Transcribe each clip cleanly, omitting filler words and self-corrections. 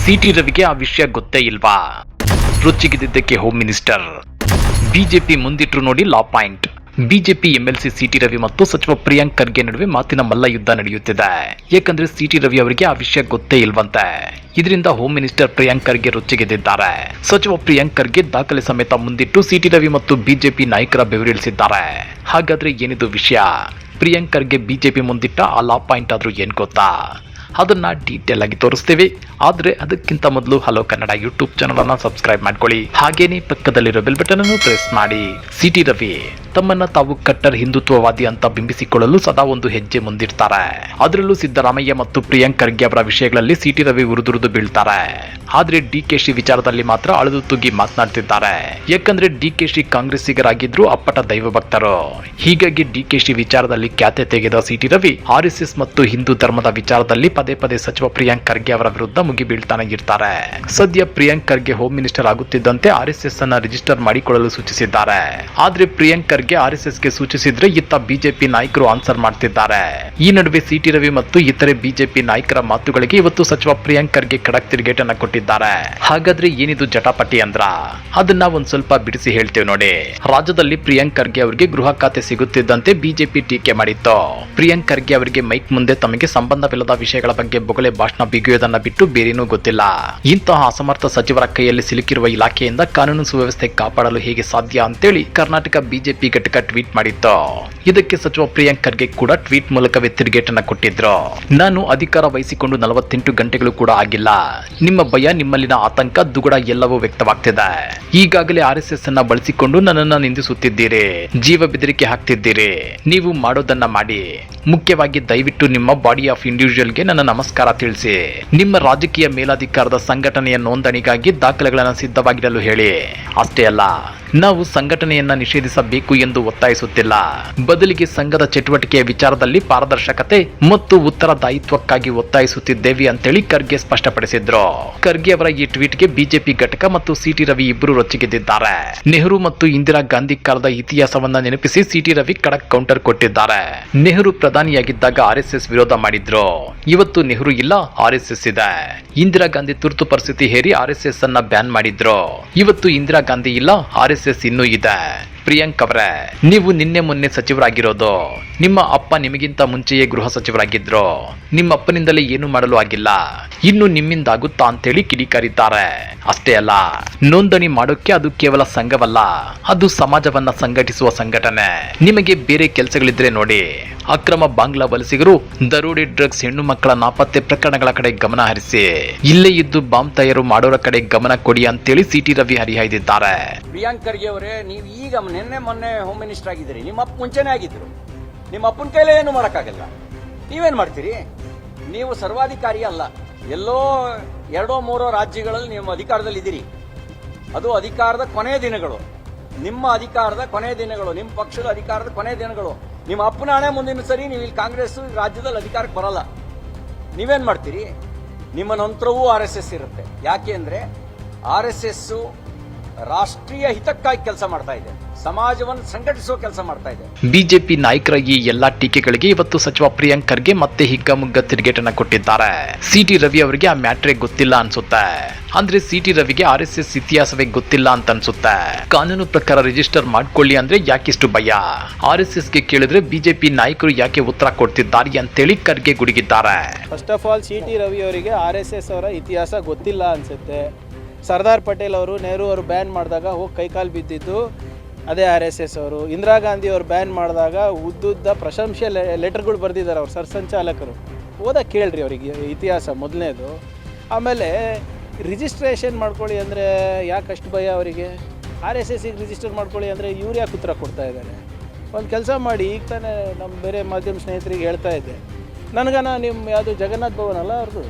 City ರವಿಗೆ ಆ ವಿಷಯ ಗೊತ್ತೇ ಇಲ್ವಾ? ರೊಚ್ಚಿಗೆದಿದ್ದಕ್ಕೆ ಹೋಮ್ ಮಿನಿಸ್ಟರ್. ಬಿಜೆಪಿ ಮುಂದಿಟ್ರು ನೋಡಿ law point. BJP MLC C T Ravi ಮತ್ತು ಸಚಿವ ಪ್ರಿಯಾಂಕ್ ಖರ್ಗೆ ನಡುವೆ ಮಾತಿನ ಮಲ್ಲ ಯುದ್ಧ ನಡೆಯುತ್ತಿದೆ. ಯಾಕಂದ್ರೆ ಸಿಟಿ ರವಿ ಅವರಿಗೆ ಆ ವಿಷಯ ಗೊತ್ತೇ ಇಲ್ವಂತೆ. ಇದರಿಂದ ಹೋಮ್ ಮಿನಿಸ್ಟರ್ ಪ್ರಿಯಾಂಕ್ ಖರ್ಗೆ ರೊಚ್ಚಿಗೆದ್ದಿದ್ದಾರೆ. ಸಚಿವ ಪ್ರಿಯಾಂಕ್ ಖರ್ಗೆ ದಾಖಲೆ ಸಮೇತ ಮುಂದಿಟ್ಟು ಸಿಟಿ ರವಿ ಮತ್ತು ಬಿಜೆಪಿ ನಾಯಕರ ಬೆವರಿಳಿಸಿದ್ದಾರೆ. ಹಾಗಾದ್ರೆ ಏನಿದು ವಿಷಯ? ಪ್ರಿಯಾಂಕ್ ಖರ್ಗೆ ಬಿಜೆಪಿ ಮುಂದಿಟ್ಟ ಆ ಲಾ ಪಾಯಿಂಟ್ ಆದ್ರೂ ಏನ್ ಗೊತ್ತಾ? ಅದನ್ನ ಡೀಟೇಲ್ ಆಗಿ ತೋರಿಸ್ತೀವಿ. ಆದ್ರೆ ಅದಕ್ಕಿಂತ ಮೊದಲು ಹಲೋ ಕನ್ನಡ ಯೂಟ್ಯೂಬ್ ಚಾನಲ್ ಅನ್ನ ಸಬ್ಸ್ಕ್ರೈಬ್ ಮಾಡ್ಕೊಳ್ಳಿ. ಹಾಗೇನೆ ಪಕ್ಕದಲ್ಲಿರೋ ಬೆಲ್ ಬಟನ್ ಅನ್ನು ಪ್ರೆಸ್ ಮಾಡಿ. ಸಿಟಿ ರವಿ ತಮ್ಮನ್ನ ತಾವು ಕಟ್ಟರ್ ಹಿಂದುತ್ವವಾದಿ ಅಂತ ಬಿಂಬಿಸಿಕೊಳ್ಳಲು ಸದಾ ಒಂದು ಹೆಜ್ಜೆ ಮುಂದಿಡ್ತಾರೆ. ಅದರಲ್ಲೂ ಸಿದ್ದರಾಮಯ್ಯ ಮತ್ತು ಪ್ರಿಯಾಂಕ್ ಖರ್ಗೆ ಅವರ ವಿಷಯಗಳಲ್ಲಿ ಸಿಟಿ ರವಿ ಉರಿದುರಿದು ಬೀಳ್ತಾರೆ. ಆದ್ರೆ ಡಿಕೆಶಿ ವಿಚಾರದಲ್ಲಿ ಮಾತ್ರ ಅಳದು ತುಗಿ ಮಾತನಾಡ್ತಿದ್ದಾರೆ. ಯಾಕಂದ್ರೆ ಡಿಕೆಶಿ ಕಾಂಗ್ರೆಸ್ಸಿಗರಾಗಿದ್ರು ಅಪ್ಪಟ ದೈವ ಭಕ್ತರು. ಹೀಗಾಗಿ ಡಿಕೆಶಿ ವಿಚಾರದಲ್ಲಿ ಖ್ಯಾತೆ ತೆಗೆದ ಸಿಟಿ ರವಿ ಆರ್ಎಸ್ಎಸ್ ಮತ್ತು ಹಿಂದೂ ಧರ್ಮದ ವಿಚಾರದಲ್ಲಿ ಪದೇ ಪದೇ ಸಚಿವ ಪ್ರಿಯಾಂಕ್ ಖರ್ಗೆ ಅವರ ವಿರುದ್ಧ ಮುಗಿ ಬೀಳ್ತಾನೆ ಇರ್ತಾರೆ. ಸದ್ಯ ಪ್ರಿಯಾಂಕ್ ಖರ್ಗೆ ಹೋಮ್ ಮಿನಿಸ್ಟರ್ ಆಗುತ್ತಿದ್ದಂತೆ ಆರ್ಎಸ್ಎಸ್ ಅನ್ನ ರಿಜಿಸ್ಟರ್ ಮಾಡಿಕೊಳ್ಳಲು ಸೂಚಿಸಿದ್ದಾರೆ. ಆದ್ರೆ ಪ್ರಿಯಾಂಕ್ ಖರ್ಗೆ ಆರ್ಎಸ್ಎಸ್ ಗೆ ಸೂಚಿಸಿದ್ರೆ ಇತ್ತ ಬಿಜೆಪಿ ನಾಯಕರು ಆನ್ಸರ್ ಮಾಡ್ತಿದ್ದಾರೆ. ಈ ನಡುವೆ ಸಿಟಿ ರವಿ ಮತ್ತು ಇತರೆ ಬಿಜೆಪಿ ನಾಯಕರ ಮಾತುಗಳಿಗೆ ಇವತ್ತು ಸಚಿವ ಪ್ರಿಯಾಂಕ್ ಖರ್ಗೆ ಖಡಕ್ ತಿರುಗೇಟನ್ನ ಕೊಟ್ಟಿದ್ದಾರೆ. ಹಾಗಾದ್ರೆ ಏನಿದು ಜಟಾಪಟಿ ಅಂದ್ರ ಅದನ್ನ ಒಂದ್ ಸ್ವಲ್ಪ ಬಿಡಿಸಿ ಹೇಳ್ತೇವೆ ನೋಡಿ. ರಾಜ್ಯದಲ್ಲಿ ಪ್ರಿಯಾಂಕ್ ಖರ್ಗೆ ಅವರಿಗೆ ಗೃಹ ಖಾತೆ ಸಿಗುತ್ತಿದ್ದಂತೆ ಬಿಜೆಪಿ ಟೀಕೆ ಮಾಡಿತ್ತು. ಪ್ರಿಯಾಂಕ್ ಖರ್ಗೆ ಅವರಿಗೆ ಮೈಕ್ ಮುಂದೆ ತಮಗೆ ಸಂಬಂಧವಿಲ್ಲದ ವಿಷಯಗಳ ಬಗ್ಗೆ ಬೊಗಳೆ ಭಾಷಣ ಬಿಗಿಯುವುದನ್ನ ಬಿಟ್ಟು ಬೇರೇನೂ ಗೊತ್ತಿಲ್ಲ. ಇಂತಹ ಅಸಮರ್ಥ ಸಚಿವರ ಕೈಯಲ್ಲಿ ಸಿಲುಕಿರುವ ಇಲಾಖೆಯಿಂದ ಕಾನೂನು ಸುವ್ಯವಸ್ಥೆ ಕಾಪಾಡಲು ಹೇಗೆ ಸಾಧ್ಯ ಅಂತೇಳಿ ಕರ್ನಾಟಕ ಬಿಜೆಪಿ ಘಟಕ ಟ್ವೀಟ್ ಮಾಡಿತ್ತು. ಇದಕ್ಕೆ ಸಚಿವ ಪ್ರಿಯಾಂಕ್ ಖರ್ಗೆ ಕೂಡ ಟ್ವೀಟ್ ಮೂಲಕವೇ ತಿರುಗೇಟನ್ನ ಕೊಟ್ಟಿದ್ರು. ನಾನು ಅಧಿಕಾರ ವಹಿಸಿಕೊಂಡು 48 ಗಂಟೆಗಳು ಕೂಡ ಆಗಿಲ್ಲ. ನಿಮ್ಮ ಭಯ, ನಿಮ್ಮಲ್ಲಿನ ಆತಂಕ, ದುಗುಡ ಎಲ್ಲವೂ ವ್ಯಕ್ತವಾಗ್ತಿದೆ. ಈಗಾಗಲೇ ಆರ್ಎಸ್ಎಸ್ ಅನ್ನ ಬಳಸಿಕೊಂಡು ನನ್ನನ್ನ ನಿಂದಿಸುತ್ತಿದ್ದೀರಿ, ಜೀವ ಬೆದರಿಕೆ ಹಾಕ್ತಿದ್ದೀರಿ. ನೀವು ಮಾಡೋದನ್ನ ಮಾಡಿ. ಮುಖ್ಯವಾಗಿ ದಯವಿಟ್ಟು ನಿಮ್ಮ ಬಾಡಿ ಆಫ್ ಇಂಡಿವಿಜುವಲ್ಗೆ ನನ್ನ ನಮಸ್ಕಾರ ತಿಳಿಸಿ. ನಿಮ್ಮ ರಾಜಕೀಯ ಮೇಲಾಧಿಕಾರದ ಸಂಘಟನೆಯ ನೋಂದಣಿಗಾಗಿ ದಾಖಲೆಗಳನ್ನು ಸಿದ್ಧವಾಗಿಡಲು ಹೇಳಿ. ಅಷ್ಟೇ ಅಲ್ಲ, ನಾವು ಸಂಘಟನೆಯನ್ನ ನಿಷೇಧಿಸಬೇಕು ಎಂದು ಒತ್ತಾಯಿಸುತ್ತಿಲ್ಲ. ಬದಲಿಗೆ ಸಂಘದ ಚಟುವಟಿಕೆಯ ವಿಚಾರದಲ್ಲಿ ಪಾರದರ್ಶಕತೆ ಮತ್ತು ಉತ್ತರದಾಯಿತ್ವಕ್ಕಾಗಿ ಒತ್ತಾಯಿಸುತ್ತಿದ್ದೇವೆ ಅಂತೇಳಿ ಖರ್ಗೆ ಸ್ಪಷ್ಟಪಡಿಸಿದ್ರು. ಖರ್ಗೆ ಅವರ ಈ ಟ್ವೀಟ್ಗೆ ಬಿಜೆಪಿ ಘಟಕ ಮತ್ತು ಸಿಟಿ ರವಿ ಇಬ್ಬರು ರೊಚ್ಚಿಗೆದ್ದಿದ್ದಾರೆ. ನೆಹರು ಮತ್ತು ಇಂದಿರಾ ಗಾಂಧಿ ಕಾಲದ ಇತಿಹಾಸವನ್ನ ನೆನಪಿಸಿ ಸಿಟಿ ರವಿ ಖಡಕ್ ಕೌಂಟರ್ ಕೊಟ್ಟಿದ್ದಾರೆ. ನೆಹರು ಪ್ರಧಾನಿಯಾಗಿದ್ದಾಗ ಆರ್ಎಸ್ಎಸ್ ವಿರೋಧ ಮಾಡಿದ್ರು. ಇವತ್ತು ನೆಹರು ಇಲ್ಲ, ಆರ್ಎಸ್ಎಸ್ ಇದೆ. ಇಂದಿರಾ ಗಾಂಧಿ ತುರ್ತು ಪರಿಸ್ಥಿತಿ ಹೇರಿ ಆರ್ಎಸ್ಎಸ್ ಅನ್ನ ಬ್ಯಾನ್ ಮಾಡಿದ್ರು. ಇವತ್ತು ಇಂದಿರಾ ಗಾಂಧಿ ಇಲ್ಲ, ಆರ್ಎಸ್ಎಸ್ ಇನ್ನೂ ಇದೆ. ಪ್ರಿಯಾಂಕ್ ಅವರೇ, ನೀವು ನಿನ್ನೆ ಮೊನ್ನೆ ಸಚಿವರಾಗಿರೋದು. ನಿಮ್ಮ ಅಪ್ಪ ನಿಮಗಿಂತ ಮುಂಚೆಯೇ ಗೃಹ ಸಚಿವರಾಗಿದ್ರು. ನಿಮ್ಮ ಅಪ್ಪನಿಂದಲೇ ಏನು ಮಾಡಲು ಆಗಿಲ್ಲ. ಇನ್ನು ನಿಮ್ಮಿಂದ ಆಗುತ್ತಾ ಅಂತೇಳಿ ಕಿಡಿಕಾರಿದ್ದಾರೆ. ಅಷ್ಟೇ ಅಲ್ಲ, ನೋಂದಣಿ ಮಾಡೋಕೆ ಅದು ಕೇವಲ ಸಂಘವಲ್ಲ, ಅದು ಸಮಾಜವನ್ನ ಸಂಘಟಿಸುವ ಸಂಘಟನೆ. ನಿಮಗೆ ಬೇರೆ ಕೆಲಸಗಳಿದ್ರೆ ನೋಡಿ. ಅಕ್ರಮ ಬಾಂಗ್ಲಾ ವಲಸಿಗರು, ದರೋಡೆ, ಡ್ರಗ್ಸ್, ಹೆಣ್ಣು ಮಕ್ಕಳ ನಾಪತ್ತೆ ಪ್ರಕರಣಗಳ ಕಡೆ ಗಮನ ಹರಿಸಿ. ಇಲ್ಲೇ ಇದ್ದು ಬಾಂಬ್ ತಯಾರು ಮಾಡೋರ ಕಡೆ ಗಮನ ಕೊಡಿ ಅಂತೇಳಿ ಸಿಟಿ ರವಿ ಹರಿಹಾಯ್ದಿದ್ದಾರೆ. ಪ್ರಿಯಾಂಕ್ ಖರ್ಗೆ ಅವರೇ, ನೀವು ಈಗ ನಿನ್ನೆ ಮೊನ್ನೆ ಹೋಮ್ ಮಿನಿಸ್ಟರ್ ಆಗಿದ್ದೀರಿ. ನಿಮ್ಮ ಅಪ್ಪ ಮುಂಚೆನೇ ಆಗಿದ್ರು. ನಿಮ್ಮ ಅಪ್ಪನ ಕೈಲೇ ಏನು ಮಾಡೋಕ್ಕಾಗಲ್ಲ. ನೀವೇನ್ ಮಾಡ್ತೀರಿ? ನೀವು ಸರ್ವಾಧಿಕಾರಿ ಅಲ್ಲ. ಎಲ್ಲೋ 2-3 ರಾಜ್ಯಗಳಲ್ಲಿ ನೀವು ಅಧಿಕಾರದಲ್ಲಿ ಇದ್ದೀರಿ. ಅದು ಅಧಿಕಾರದ ಕೊನೆಯ ದಿನಗಳು. ನಿಮ್ಮ ಅಧಿಕಾರದ ಕೊನೆಯ ದಿನಗಳು, ನಿಮ್ಮ ಪಕ್ಷದ ಅಧಿಕಾರದ ಕೊನೆಯ ದಿನಗಳು. ನಿಮ್ಮ ಅಪ್ಪನ ಹಣೆ ಮುಂದಿನ ಸರಿ ನೀವು ಇಲ್ಲಿ ಕಾಂಗ್ರೆಸ್ ರಾಜ್ಯದಲ್ಲಿ ಅಧಿಕಾರಕ್ಕೆ ಬರಲ್ಲ. ನೀವೇನ್ ಮಾಡ್ತೀರಿ? ನಿಮ್ಮ ನಂತರವೂ RSS ಇರುತ್ತೆ. ಯಾಕೆ ಅಂದ್ರೆ RSS ರಾಷ್ಟ್ರೀಯ ಹಿತಕ್ಕಾಗಿ ಕೆಲಸ ಮಾಡ್ತಾ ಇದೆ, ಸಮಾಜವನ್ನು ಸಂಘಟಿಸುವ ಕೆಲಸ ಮಾಡ್ತಾ ಇದೆ. ಬಿಜೆಪಿ ನಾಯಕರ ಈ ಎಲ್ಲಾ ಟೀಕೆಗಳಿಗೆ ಇವತ್ತು ಸಚಿವ ಪ್ರಿಯಾಂಕ್ ಖರ್ಗೆ ಮತ್ತೆ ಹಿಗ್ಗಾಮುಗ್ಗಾ ತಿರುಗೇಟನ್ನ ಕೊಟ್ಟಿದ್ದಾರೆ. ಸಿಟಿ ರವಿ ಅವರಿಗೆ ಆ ಮ್ಯಾಟ್ರೇ ಗೊತ್ತಿಲ್ಲ ಅನ್ಸುತ್ತೆ. ಅಂದ್ರೆ ಸಿಟಿ ರವಿಗೆ ಆರ್ಎಸ್ಎಸ್ ಇತಿಹಾಸವೇ ಗೊತ್ತಿಲ್ಲ ಅಂತ ಅನ್ಸುತ್ತೆ. ಕಾನೂನು ಪ್ರಕಾರ ರಿಜಿಸ್ಟರ್ ಮಾಡ್ಕೊಳ್ಳಿ ಅಂದ್ರೆ ಯಾಕಿಷ್ಟು ಭಯ? ಆರ್ಎಸ್ಎಸ್ ಗೆ ಕೇಳಿದ್ರೆ ಬಿಜೆಪಿ ನಾಯಕರು ಯಾಕೆ ಉತ್ತರ ಕೊಡ್ತಿದ್ದಾರೆ ಅಂತೇಳಿ ಖರ್ಗೆ ಗುಡುಗಿದ್ದಾರೆ. First of all C T Ravi ಅವರಿಗೆ RSS ಅವರ ಇತಿಹಾಸ ಗೊತ್ತಿಲ್ಲ ಅನ್ಸುತ್ತೆ. ಸರ್ದಾರ್ ಪಟೇಲ್ ಅವರು, ನೆಹರು ಅವರು ಬ್ಯಾನ್ ಮಾಡಿದಾಗ ಹೋಗಿ ಕೈಕಾಲು ಬಿದ್ದಿದ್ದು ಅದೇ RSS ಅವರು. ಇಂದಿರಾ ಗಾಂಧಿ ಅವರು ಬ್ಯಾನ್ ಮಾಡಿದಾಗ ಉದ್ದುದ್ದ ಪ್ರಶಂಸೆ ಲೆಟರ್ಗಳು ಬರೆದಿದ್ದಾರೆ ಅವ್ರು ಸರ್ಸಂಚಾಲಕರು. ಓದಕ್ಕೆ ಕೇಳ್ರಿ ಅವರಿಗೆ ಇತಿಹಾಸ ಮೊದಲನೇದು. ಆಮೇಲೆ ರಿಜಿಸ್ಟ್ರೇಷನ್ ಮಾಡ್ಕೊಳ್ಳಿ ಅಂದರೆ ಯಾಕಷ್ಟು ಭಯ ಅವರಿಗೆ? RSSಗೆ ರಿಜಿಸ್ಟರ್ ಮಾಡ್ಕೊಳ್ಳಿ ಅಂದರೆ ಇವ್ರು ಯಾಕೆ ಉತ್ತರ ಕೊಡ್ತಾ ಇದ್ದಾರೆ? ಒಂದು ಕೆಲಸ ಮಾಡಿ, ಈಗ ತಾನೇ ನಮ್ಮ ಬೇರೆ ಮಾಧ್ಯಮ ಸ್ನೇಹಿತರಿಗೆ ಹೇಳ್ತಾ ಇದ್ದೆ, ನನಗನ ನಿಮ್ಮ ಯಾವುದು ಜಗನ್ನಾಥ್ ಭವನ್ ಅಲ್ಲ ಅವ್ರದ್ದು,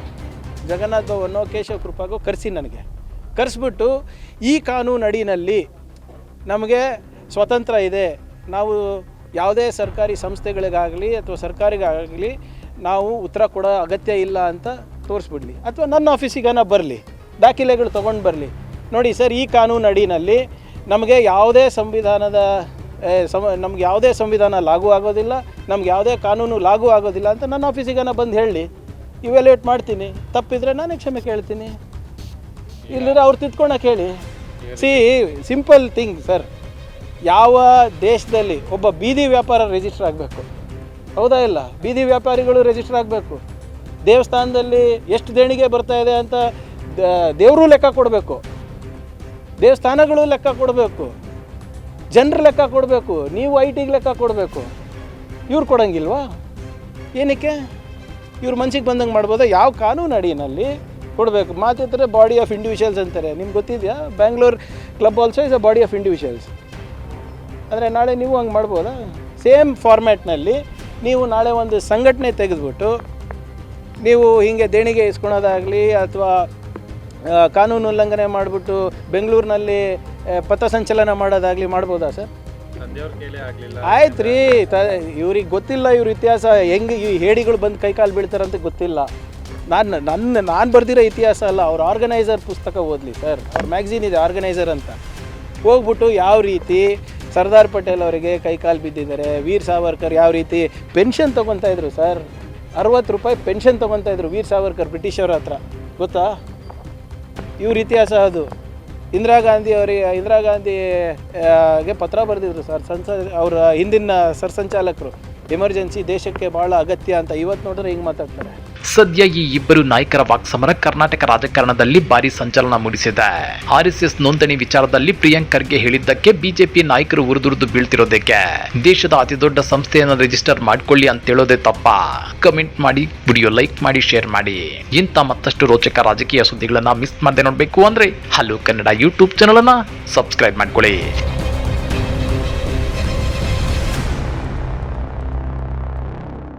ಜಗನ್ನಾಥ್ ಭವನೋ ಕೇಶವ ಕೃಪಾಗೋ ಕರೆಸಿ, ನನಗೆ ಕರೆಸ್ಬಿಟ್ಟು ಈ ಕಾನೂನು ಅಡಿನಲ್ಲಿ ನಮಗೆ ಸ್ವತಂತ್ರ ಇದೆ, ನಾವು ಯಾವುದೇ ಸರ್ಕಾರಿ ಸಂಸ್ಥೆಗಳಿಗಾಗಲಿ ಅಥವಾ ಸರ್ಕಾರಿಗಾಗಲಿ ನಾವು ಉತ್ತರ ಕೊಡೋ ಅಗತ್ಯ ಇಲ್ಲ ಅಂತ ತೋರಿಸ್ಬಿಡ್ಲಿ. ಅಥವಾ ನನ್ನ ಆಫೀಸಿಗನ ಬರಲಿ, ದಾಖಲೆಗಳು ತೊಗೊಂಡು ಬರಲಿ. ನೋಡಿ ಸರ್, ಈ ಕಾನೂನು ಅಡಿನಲ್ಲಿ ನಮಗೆ ಯಾವುದೇ ನಮ್ಗೆ ಯಾವುದೇ ಸಂವಿಧಾನ ಲಾಗೂ ಆಗೋದಿಲ್ಲ, ನಮ್ಗೆ ಯಾವುದೇ ಕಾನೂನು ಲಾಗೂ ಆಗೋದಿಲ್ಲ ಅಂತ ನನ್ನ ಆಫೀಸಿಗನ ಬಂದು ಹೇಳಿ, ಇವ್ಯಾಲ್ಯೂಯೇಟ್ ಮಾಡ್ತೀನಿ. ತಪ್ಪಿದರೆ ನಾನೇ ಕ್ಷಮೆ ಕೇಳ್ತೀನಿ. ಇಲ್ಲದ್ರೆ ಅವ್ರು ತಿದ್ಕೊಳಕ್ಕೆ ಹೇಳಿ. ಸಿ ಸಿಂಪಲ್ ಥಿಂಗ್ ಸರ್, ಯಾವ ದೇಶದಲ್ಲಿ ಒಬ್ಬ ಬೀದಿ ವ್ಯಾಪಾರ ರಿಜಿಸ್ಟರ್ ಆಗಬೇಕು, ಹೌದಾ ಇಲ್ಲ? ಬೀದಿ ವ್ಯಾಪಾರಿಗಳು ರಿಜಿಸ್ಟರ್ ಆಗಬೇಕು. ದೇವಸ್ಥಾನದಲ್ಲಿ ಎಷ್ಟು ದೇಣಿಗೆ ಬರ್ತಾ ಇದೆ ಅಂತ ದೇವರು ಲೆಕ್ಕ ಕೊಡಬೇಕು, ದೇವಸ್ಥಾನಗಳು ಲೆಕ್ಕ ಕೊಡಬೇಕು, ಜನರು ಲೆಕ್ಕ ಕೊಡಬೇಕು, ನೀವು IT ಗೆ ಲೆಕ್ಕ ಕೊಡಬೇಕು. ಇವ್ರು ಕೊಡೋಂಗಿಲ್ವಾ? ಏನಕ್ಕೆ? ಇವ್ರು ಮನ್ಸಿಗೆ ಬಂದಂಗೆ ಮಾಡ್ಬೋದಾ? ಯಾವ ಕಾನೂನು ಅಡಿನಲ್ಲಿ ಕೊಡಬೇಕು? ಮಾತಿದ್ರೆ ಬಾಡಿ ಆಫ್ ಇಂಡಿವಿಜುವಲ್ಸ್ ಅಂತಾರೆ. ನಿಮ್ಗೆ ಗೊತ್ತಿದೆಯಾ? Bangalore club also is a body of individuals. ಅಂದರೆ ನಾಳೆ ನೀವು ಹಂಗೆ ಮಾಡ್ಬೋದಾ? ಸೇಮ್ ಫಾರ್ಮ್ಯಾಟ್ನಲ್ಲಿ ನೀವು ನಾಳೆ ಒಂದು ಸಂಘಟನೆ ತೆಗೆದುಬಿಟ್ಟು ನೀವು ಹೀಗೆ ದೇಣಿಗೆ ಇಸ್ಕೊಳೋದಾಗಲಿ ಅಥವಾ ಕಾನೂನು ಉಲ್ಲಂಘನೆ ಮಾಡಿಬಿಟ್ಟು ಬೆಂಗಳೂರಿನಲ್ಲಿ ಪಥಸಂಚಲನ ಮಾಡೋದಾಗಲಿ ಮಾಡ್ಬೋದಾ ಸರ್? ಆಯ್ತು ರೀ, ಇವ್ರಿಗೆ ಗೊತ್ತಿಲ್ಲ ಇವ್ರ ಇತಿಹಾಸ ಹೆಂಗೆ ಈ ಹೇಡಿಗಳು ಬಂದು ಕೈಕಾಲು ಬೀಳ್ತಾರಂತ ಗೊತ್ತಿಲ್ಲ. ನಾನು ಬರ್ದಿರೋ ಇತಿಹಾಸ ಅಲ್ಲ, ಅವ್ರ ಆರ್ಗನೈಸರ್ ಪುಸ್ತಕ ಓದಲಿ ಸರ್. ಅವ್ರ ಮ್ಯಾಗ್ಝಿನ್ ಇದೆ ಆರ್ಗನೈಸರ್ ಅಂತ. ಹೋಗ್ಬಿಟ್ಟು ಯಾವ ರೀತಿ ಸರ್ದಾರ್ ಪಟೇಲ್ ಅವರಿಗೆ ಕೈಕಾಲು ಬಿದ್ದಿದ್ದಾರೆ, ವೀರ್ ಸಾವರ್ಕರ್ ಯಾವ ರೀತಿ ಪೆನ್ಷನ್ ತೊಗೊತಾ ಇದ್ರು ಸರ್, 60 ರೂಪಾಯಿ ಪೆನ್ಷನ್ ತೊಗೊತಾ ಇದ್ರು ವೀರ್ ಸಾವರ್ಕರ್ ಬ್ರಿಟಿಷವ್ರ ಹತ್ರ, ಗೊತ್ತಾ? ಇವ್ರ ಇತಿಹಾಸ ಅದು. ಇಂದಿರಾ ಗಾಂಧಿಗೆ ಪತ್ರ ಬರೆದಿದ್ರು ಸರ್, ಅವರ ಹಿಂದಿನ ಸರ್ಸಂಚಾಲಕರು, ಎಮರ್ಜೆನ್ಸಿ ದೇಶಕ್ಕೆ ಭಾಳ ಅಗತ್ಯ ಅಂತ. ಇವತ್ತು ನೋಡಿದ್ರೆ ಹಿಂಗೆ ಮಾತಾಡ್ತಾರೆ. ಸದ್ಯ ಈ ಇಬ್ಬರು ನಾಯಕರ ವಾಕ್ಸಮರ ಕರ್ನಾಟಕ ರಾಜಕಾರಣದಲ್ಲಿ ಭಾರಿ ಸಂಚಲನ ಮೂಡಿಸಿದೆ. RSS ನೋಂದಣಿ ವಿಚಾರದಲ್ಲಿ ಪ್ರಿಯಾಂಕ್ ಖರ್ಗೆ ಹೇಳಿದ್ದಕ್ಕೆ ಬಿಜೆಪಿ ನಾಯಕರು ಉರಿದುರಿದು ಬೀಳ್ತಿರೋದಕ್ಕೆ ದೇಶದ ಅತಿದೊಡ್ಡ ಸಂಸ್ಥೆಯನ್ನು ರಿಜಿಸ್ಟರ್ ಮಾಡ್ಕೊಳ್ಳಿ ಅಂತ ಹೇಳೋದೇ ತಪ್ಪ? ಕಮೆಂಟ್ ಮಾಡಿ, ವಿಡಿಯೋ ಲೈಕ್ ಮಾಡಿ, ಶೇರ್ ಮಾಡಿ. ಇಂಥ ಮತ್ತಷ್ಟು ರೋಚಕ ರಾಜಕೀಯ ಸುದ್ದಿಗಳನ್ನ ಮಿಸ್ ಮಾಡದೆ ನೋಡಬೇಕು ಅಂದ್ರೆ ಹಲೋ ಕನ್ನಡ ಯೂಟ್ಯೂಬ್ ಚಾನಲ್ ಅನ್ನ ಸಬ್ಸ್ಕ್ರೈಬ್ ಮಾಡ್ಕೊಳ್ಳಿ.